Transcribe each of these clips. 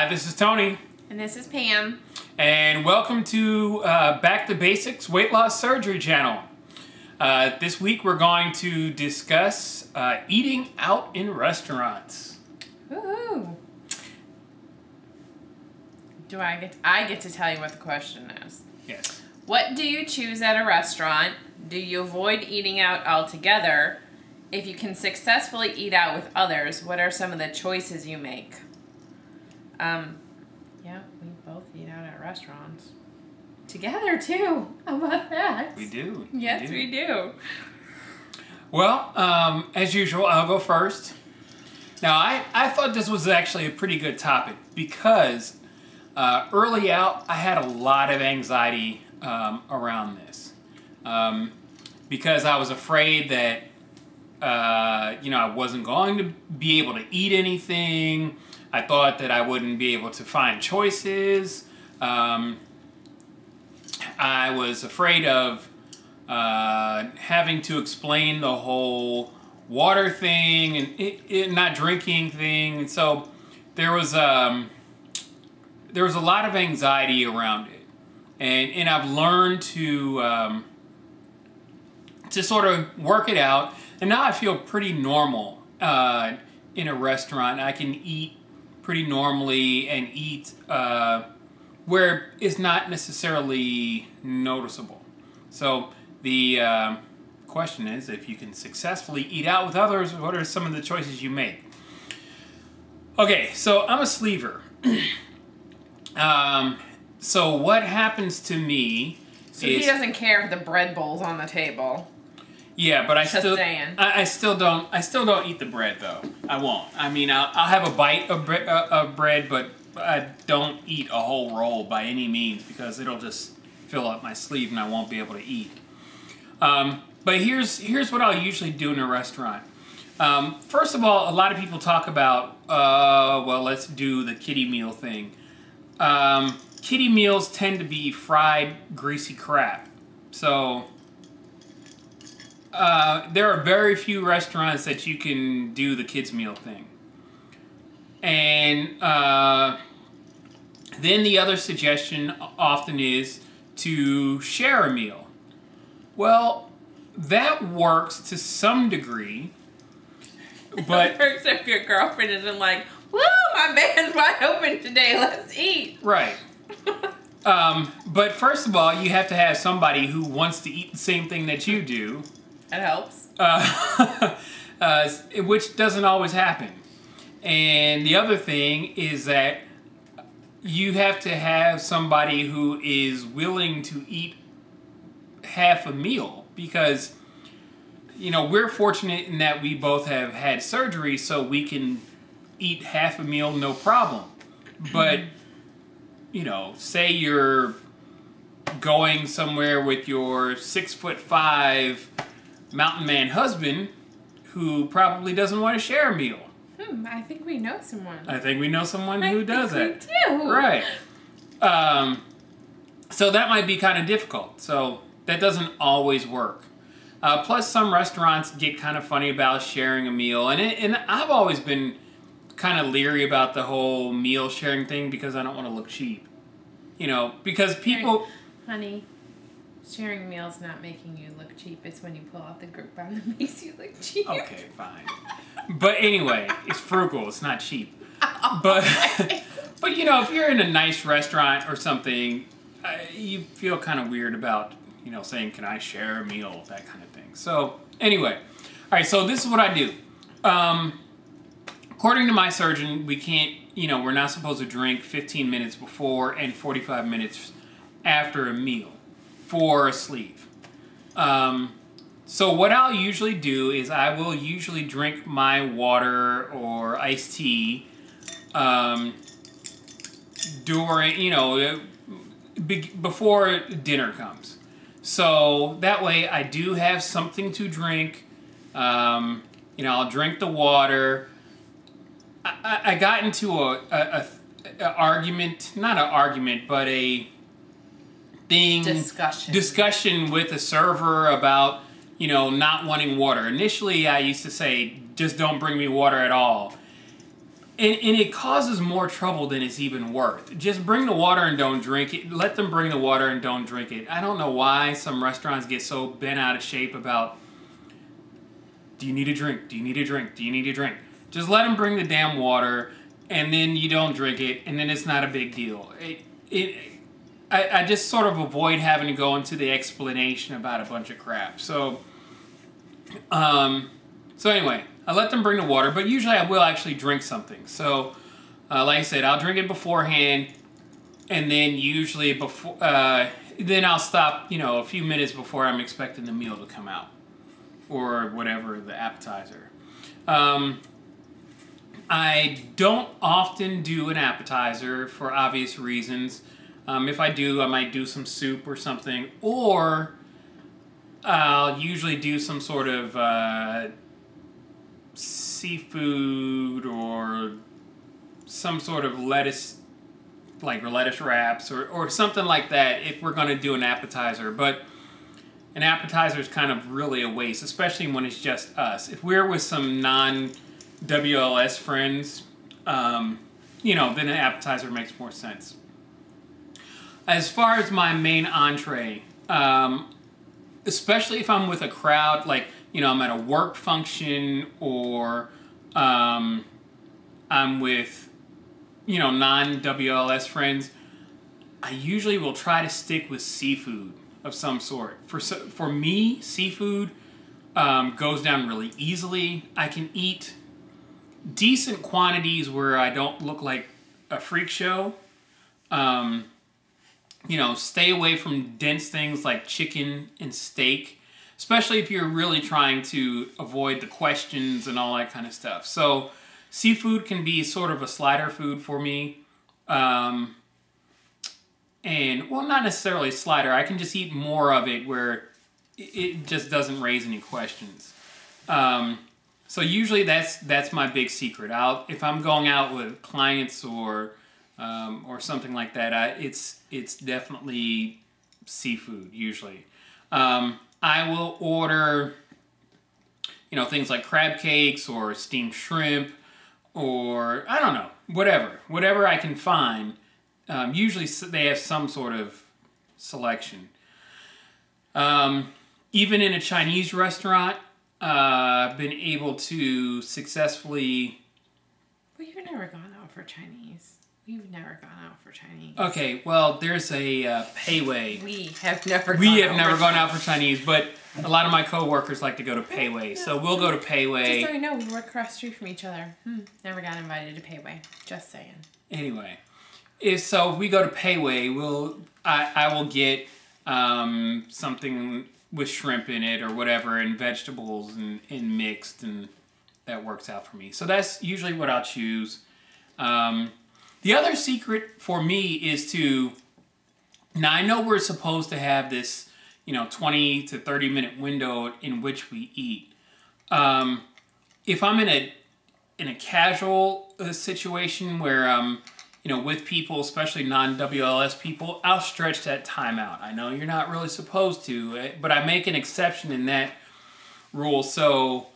Hi, this is Tony. And this is Pam. And welcome to Back to Basics Weight Loss Surgery channel. This week we're going to discuss eating out in restaurants. Woohoo! I get to tell you what the question is. Yes. What do you choose at a restaurant? Do you avoid eating out altogether? If you can successfully eat out with others, what are some of the choices you make? Yeah, we both eat out at restaurants. Together, too. How about that? We do. Yes, we do. Well, as usual, I'll go first. Now, I thought this was actually a pretty good topic because early out, I had a lot of anxiety around this. Because I was afraid that, I wasn't going to be able to eat anything. I thought that I wouldn't be able to find choices. I was afraid of having to explain the whole water thing and it not drinking thing. And so there was a lot of anxiety around it. And I've learned to sort of work it out. And now I feel pretty normal in a restaurant. I can eat pretty normally and eat where it's not necessarily noticeable. So the question is, if you can successfully eat out with others, what are some of the choices you make? Okay, so I'm a sleever. So what happens to me So he doesn't care if the bread bowl's on the table. Yeah, but I still don't eat the bread though. I won't. I mean, I'll have a bite of bread, but I don't eat a whole roll by any means because it'll just fill up my sleeve and I won't be able to eat. But here's what I'll usually do in a restaurant. First of all, a lot of people talk about, well, let's do the kiddie meal thing. Kiddie meals tend to be fried, greasy crap. So there are very few restaurants that you can do the kids meal thing. And then the other suggestion often is to share a meal. Well, that works to some degree, but It works if your girlfriend isn't like, woo, my man's wide open today, let's eat. Right. But first of all, you have to have somebody who wants to eat the same thing that you do. It helps. Which doesn't always happen. And the other thing is that you have to have somebody who is willing to eat half a meal because, we're fortunate in that we both have had surgery so we can eat half a meal no problem. But, say you're going somewhere with your 6'5" mountain man husband who probably doesn't want to share a meal. I think we know someone. I think we know someone who does that. We do. Right. So that might be kind of difficult. So that doesn't always work. Plus some restaurants get kind of funny about sharing a meal. And I've always been kind of leery about the whole meal sharing thing because I don't want to look cheap. Because people... Honey, sharing a meal's not making you look cheap. It's when you pull out the Groupon that makes you look cheap. Okay, fine. But anyway, it's frugal. It's not cheap. But if you're in a nice restaurant or something, you feel kind of weird about, saying, can I share a meal? That kind of thing. So anyway, all right, so this is what I do. According to my surgeon, we can't, we're not supposed to drink 15 minutes before and 45 minutes after a meal for a sleeve. So what I'll usually do is I will usually drink my water or iced tea during, before dinner comes. So that way I do have something to drink. I'll drink the water. I got into a argument, not an argument, but a discussion with a server about, not wanting water. Initially, I used to say, just don't bring me water at all. And it causes more trouble than it's even worth. Just bring the water and don't drink it. Let them bring the water and don't drink it. I don't know why some restaurants get so bent out of shape about, do you need a drink? Do you need a drink? Do you need a drink? Just let them bring the damn water, and then you don't drink it, and then it's not a big deal. I just sort of avoid having to go into the explanation about a bunch of crap. So anyway, I let them bring the water, but usually I will actually drink something. So, like I said, I'll drink it beforehand, and then usually before, then I'll stop, a few minutes before I'm expecting the meal to come out, or whatever, the appetizer. I don't often do an appetizer for obvious reasons. If I do, I might do some soup or something, or I'll usually do some sort of seafood or some sort of lettuce, like lettuce wraps or something like that if we're going to do an appetizer. But an appetizer is kind of really a waste, especially when it's just us. If we're with some non-WLS friends, then an appetizer makes more sense. As far as my main entree, especially if I'm with a crowd, like, I'm at a work function or I'm with, non-WLS friends, I usually will try to stick with seafood of some sort. For me, seafood goes down really easily. I can eat decent quantities where I don't look like a freak show. Stay away from dense things like chicken and steak, especially if you're really trying to avoid the questions and all that kind of stuff. So seafood can be sort of a slider food for me. Not necessarily slider. I can just eat more of it where it just doesn't raise any questions. So usually that's my big secret. If I'm going out with clients or something like that, it's definitely seafood usually. I will order, things like crab cakes or steamed shrimp or, I don't know, whatever I can find. Usually they have some sort of selection. Even in a Chinese restaurant, I've been able to successfully... We've never gone out for Chinese. Okay, well, there's a Pei Wei. We have never gone out for Chinese, but a lot of my coworkers like to go to Pei Wei, yeah. So we'll go to Pei Wei. Just so you know, we work across the street from each other. Never got invited to Pei Wei. Just saying. Anyway, if we go to Pei Wei, I will get something with shrimp in it or whatever, and vegetables and mixed, and that works out for me. So that's usually what I'll choose. The other secret for me is now I know we're supposed to have this, 20 to 30 minute window in which we eat. If I'm in a casual situation where I'm, with people, especially non-WLS people, I'll stretch that time out. I know you're not really supposed to, but I make an exception in that rule. So,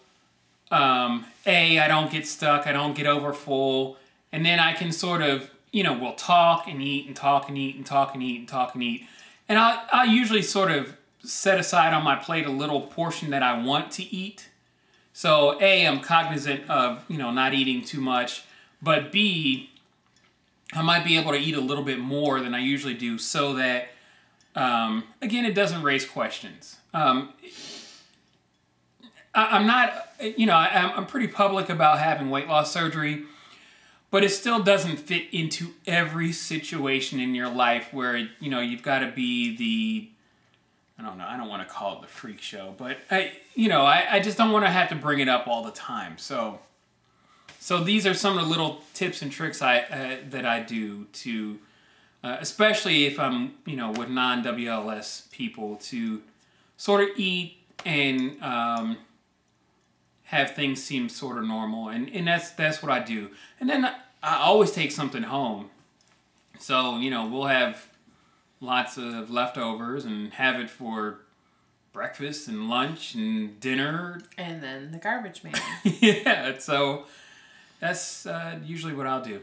I don't get stuck, I don't get over full. And then I can sort of, we'll talk and eat and talk and eat and talk and eat and talk and eat. And I'll usually sort of set aside on my plate a little portion that I want to eat. So I'm cognizant of, not eating too much. But B, I might be able to eat a little bit more than I usually do so that, again, it doesn't raise questions. I'm not, I'm pretty public about having weight loss surgery. But it still doesn't fit into every situation in your life where, you've got to be I don't know, I don't want to call it the freak show, but, I just don't want to have to bring it up all the time. So these are some of the little tips and tricks that I do to, especially if I'm, with non-WLS people, to sort of eat and have things seem sort of normal, and that's what I do. And then I always take something home. So, we'll have lots of leftovers and have it for breakfast and lunch and dinner. And then the garbage man. Yeah, so That's usually what I'll do.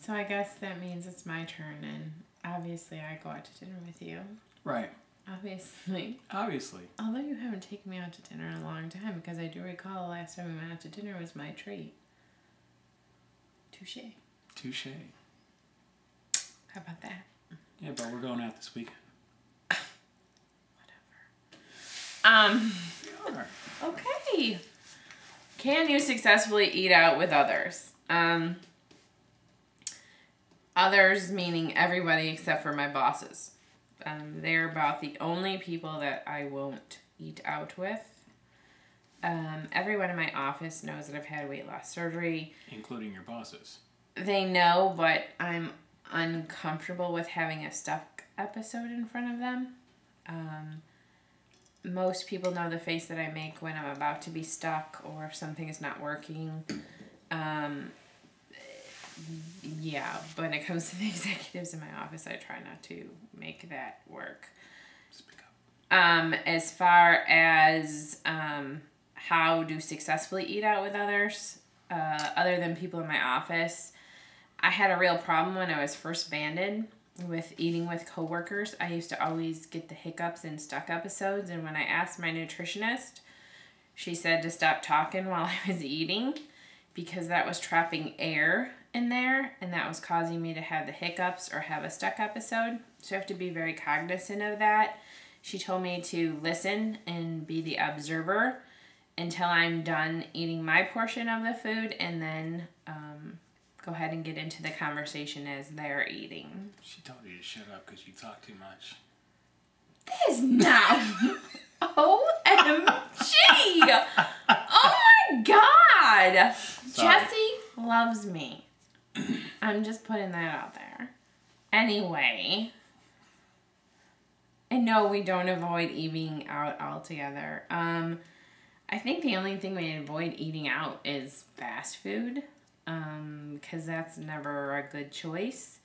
So I guess that means it's my turn, and obviously I go out to dinner with you. Right. Obviously. Obviously. Although you haven't taken me out to dinner in a long time, because I do recall the last time we went out to dinner was my treat. Touche. Touche. How about that? Yeah, but we're going out this weekend. Whatever. We are. Okay. Can you successfully eat out with others? Others meaning everybody except for my bosses. They're about the only people that I won't eat out with. Everyone in my office knows that I've had weight loss surgery. Including your bosses. They know, but I'm uncomfortable with having a stuck episode in front of them. Most people know the face that I make when I'm about to be stuck or if something is not working. Yeah, but when it comes to the executives in my office, I try not to make that work. Speak up. As far as how to successfully eat out with others, other than people in my office, I had a real problem when I was first banded with eating with coworkers. I used to always get the hiccups and stuck episodes, and when I asked my nutritionist, she said to stop talking while I was eating because that was trapping air in there, and that was causing me to have the hiccups or have a stuck episode. So I have to be very cognizant of that. She told me to listen and be the observer until I'm done eating my portion of the food, and then go ahead and get into the conversation as they're eating. She told you to shut up because you talk too much. That is not... OMG! Oh my God! Sorry. Jesse loves me. I'm just putting that out there. Anyway. And no, we don't avoid eating out altogether. I think the only thing we avoid eating out is fast food. Because that's never a good choice.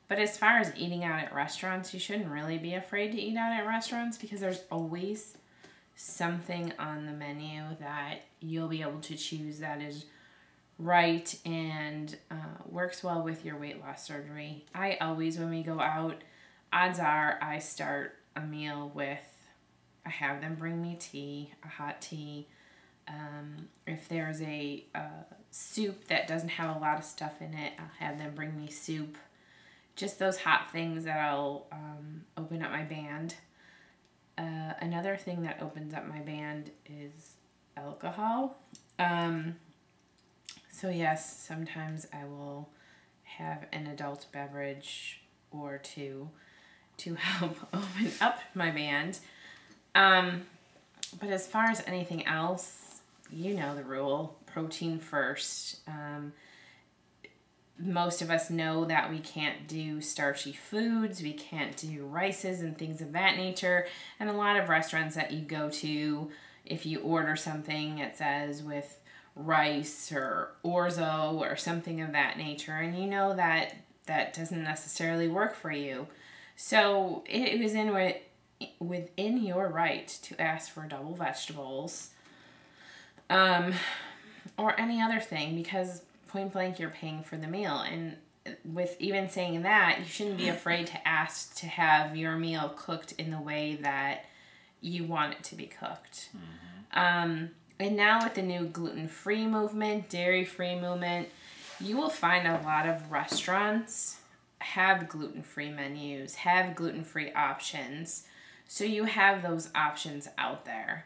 But as far as eating out at restaurants, you shouldn't really be afraid to eat out at restaurants because there's always something on the menu that you'll be able to choose that is right and works well with your weight loss surgery. I always, when we go out, odds are I start a meal with, I have them bring me tea, a hot tea. If there's a soup that doesn't have a lot of stuff in it, I'll have them bring me soup. Just those hot things that'll open up my band. Another thing that opens up my band is alcohol. So yes, sometimes I will have an adult beverage or two to help open up my band. But as far as anything else, you know the rule, protein first. Most of us know that we can't do starchy foods, we can't do rices and things of that nature. And a lot of restaurants that you go to, if you order something, it says with rice or orzo or something of that nature. And you know that that doesn't necessarily work for you. So it was within your right to ask for double vegetables or any other thing, because point blank you're paying for the meal. And with even saying that, you shouldn't be afraid to ask to have your meal cooked in the way that you want it to be cooked. Mm-hmm. And now with the new gluten-free movement, dairy-free movement, you will find a lot of restaurants have gluten-free menus, have gluten-free options. So you have those options out there.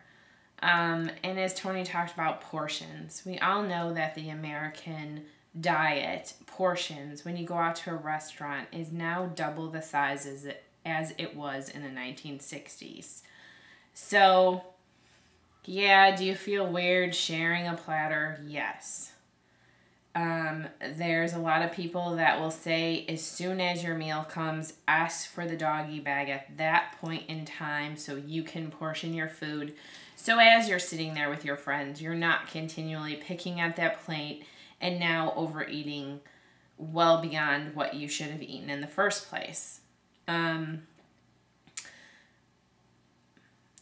And as Tony talked about portions, we all know that the American diet portions, when you go out to a restaurant, is now double the size as it was in the 1960s. So, yeah, do you feel weird sharing a platter? Yes. There's a lot of people that will say as soon as your meal comes, ask for the doggy bag at that point in time so you can portion your food. So as you're sitting there with your friends, you're not continually picking at that plate and now overeating well beyond what you should have eaten in the first place.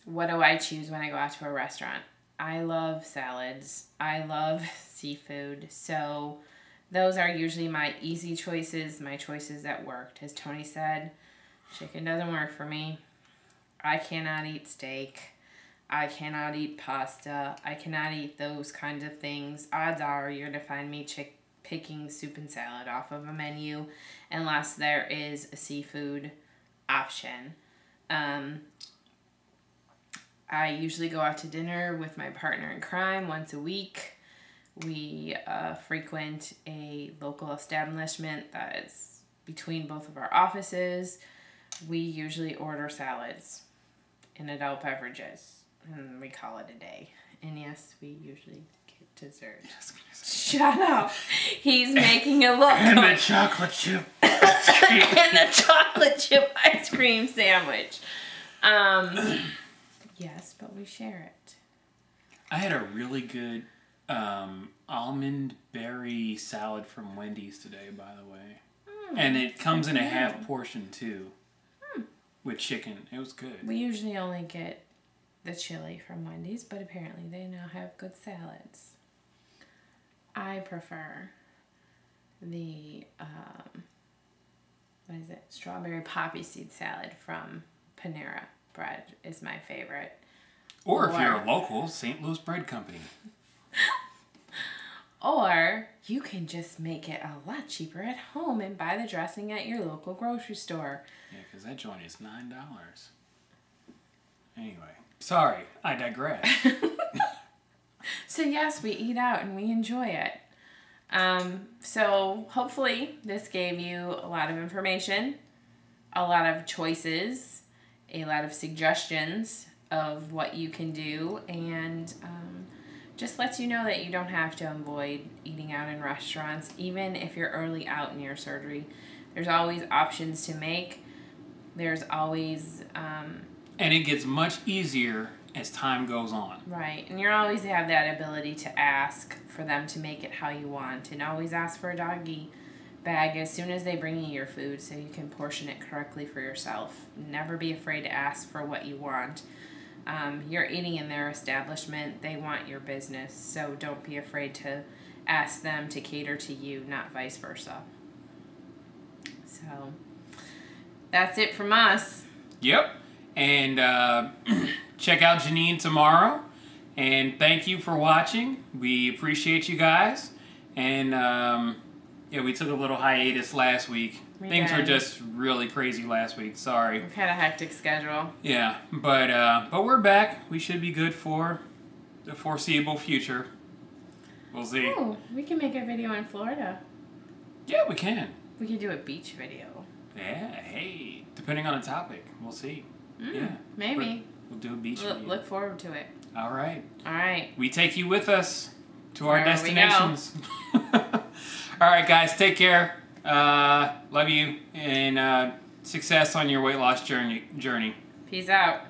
What do I choose when I go out to a restaurant? I love salads. I love seafood. So those are usually my easy choices, my choices that worked. As Tony said, chicken doesn't work for me. I cannot eat steak. I cannot eat pasta. I cannot eat those kinds of things. Odds are you're going to find me picking soup and salad off of a menu unless there is a seafood option. I usually go out to dinner with my partner in crime once a week. We frequent a local establishment that is between both of our offices. We usually order salads and adult beverages, and we call it a day. And yes, we usually get dessert. Shut up. He's making a look. And the chocolate chip. And the chocolate chip ice cream sandwich. Yes, but we share it. I had a really good almond berry salad from Wendy's today, by the way. And it comes in a half portion, too. With chicken. It was good. We usually only get the chili from Wendy's, but apparently they now have good salads. I prefer the, what is it? Strawberry poppy seed salad from Panera Bread is my favorite. Or if you're a local, St. Louis Bread Company. Or you can just make it a lot cheaper at home and buy the dressing at your local grocery store. Yeah, because that joint is $9. Anyway, sorry, I digress. So yes, we eat out and we enjoy it. So hopefully this gave you a lot of information, a lot of choices, a lot of suggestions of what you can do, and just lets you know that you don't have to avoid eating out in restaurants, even if you're early out in your surgery. There's always options to make. There's always... and it gets much easier as time goes on. Right, and you always have that ability to ask for them to make it how you want, and always ask for a doggy bag as soon as they bring you your food so you can portion it correctly for yourself. Never be afraid to ask for what you want. You're eating in their establishment. They want your business, so don't be afraid to ask them to cater to you, not vice versa. So that's it from us. Yep. And check out Janine tomorrow. And thank you for watching. We appreciate you guys. And yeah, we took a little hiatus last week. Things were just really crazy last week. Sorry. We've had a hectic schedule. Yeah, but we're back. We should be good for the foreseeable future. We'll see. Oh, we can make a video in Florida. Yeah, we can. We could do a beach video. Yeah, hey. Depending on the topic. We'll see. Yeah. Maybe. We'll do a beach video. Look forward to it. All right. All right. We take you with us to our Wherever destinations. All right, guys. Take care. Love you. And success on your weight loss journey. Peace out.